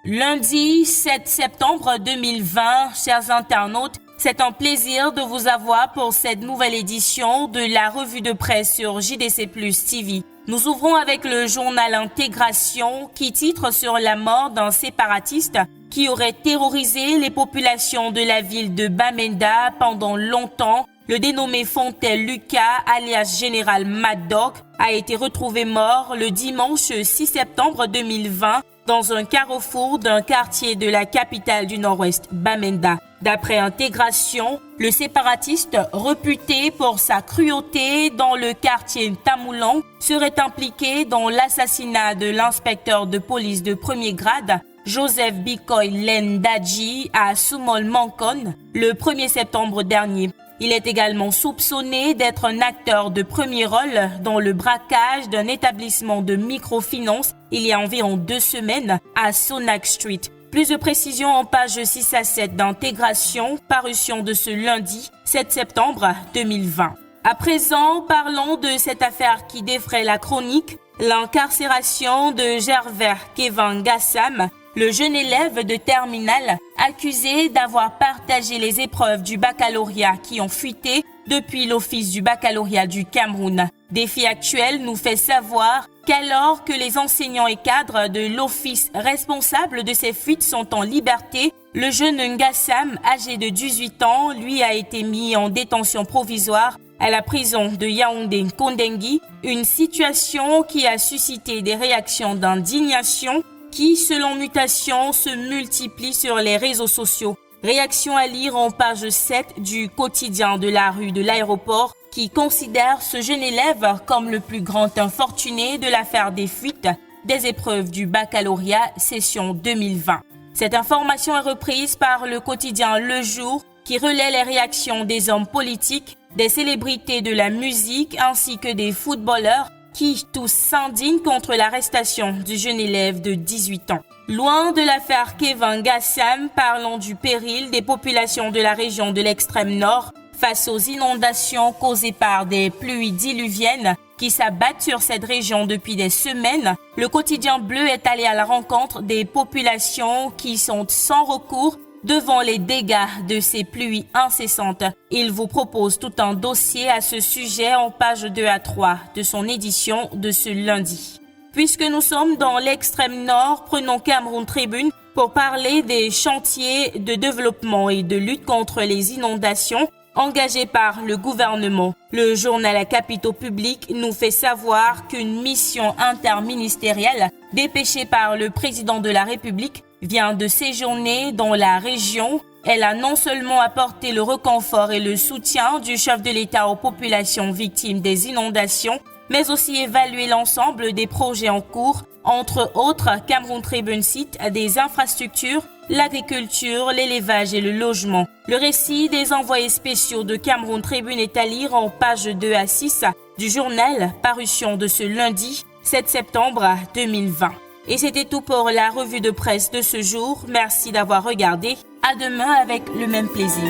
Lundi 7 septembre 2020, chers internautes, c'est un plaisir de vous avoir pour cette nouvelle édition de la revue de presse sur JDC Plus TV. Nous ouvrons avec le journal Intégration qui titre sur la mort d'un séparatiste qui aurait terrorisé les populations de la ville de Bamenda pendant longtemps. Le dénommé Fontaine Lucas, alias Général Mad Dog, a été retrouvé mort le dimanche 6 septembre 2020 dans un carrefour d'un quartier de la capitale du Nord-Ouest, Bamenda. D'après Intégration, le séparatiste, réputé pour sa cruauté dans le quartier Tamoulan, serait impliqué dans l'assassinat de l'inspecteur de police de premier grade, Joseph Bikoy Lendaji, à Soumol Mankon, le 1er septembre dernier. Il est également soupçonné d'être un acteur de premier rôle dans le braquage d'un établissement de microfinance il y a environ 2 semaines à Sonak Street. Plus de précisions en page 6 à 7 d'Intégration, parution de ce lundi 7 septembre 2020. À présent, parlons de cette affaire qui défraie la chronique, l'incarcération de Gervais Kevin Gassam, le jeune élève de terminale accusé d'avoir partagé les épreuves du baccalauréat qui ont fuité depuis l'Office du baccalauréat du Cameroun. Défi actuel nous fait savoir qu'alors que les enseignants et cadres de l'office responsables de ces fuites sont en liberté, le jeune Ngassam, âgé de 18 ans, lui a été mis en détention provisoire à la prison de Yaoundé-Kondengui, une situation qui a suscité des réactions d'indignation qui, selon Mutation, se multiplient sur les réseaux sociaux. Réaction à lire en page 7 du quotidien de la rue de l'aéroport qui considère ce jeune élève comme le plus grand infortuné de l'affaire des fuites des épreuves du baccalauréat session 2020. Cette information est reprise par le quotidien Le Jour qui relaie les réactions des hommes politiques, des célébrités de la musique ainsi que des footballeurs qui tous s'indignent contre l'arrestation du jeune élève de 18 ans. Loin de l'affaire Kevin Gassam, parlons du péril des populations de la région de l'extrême nord face aux inondations causées par des pluies diluviennes qui s'abattent sur cette région depuis des semaines. Le quotidien bleu est allé à la rencontre des populations qui sont sans recours devant les dégâts de ces pluies incessantes. Il vous propose tout un dossier à ce sujet en pages 2 à 3 de son édition de ce lundi. Puisque nous sommes dans l'extrême nord, prenons Cameroun Tribune pour parler des chantiers de développement et de lutte contre les inondations engagés par le gouvernement. Le journal à capitaux publics nous fait savoir qu'une mission interministérielle dépêchée par le président de la République vient de séjourner dans la région. Elle a non seulement apporté le réconfort et le soutien du chef de l'État aux populations victimes des inondations, mais aussi évalué l'ensemble des projets en cours. Entre autres, Cameroun Tribune cite des infrastructures, l'agriculture, l'élevage et le logement. Le récit des envoyés spéciaux de Cameroun Tribune est à lire en pages 2 à 6 du journal, parution de ce lundi 7 septembre 2020. Et c'était tout pour la revue de presse de ce jour. Merci d'avoir regardé. À demain avec le même plaisir.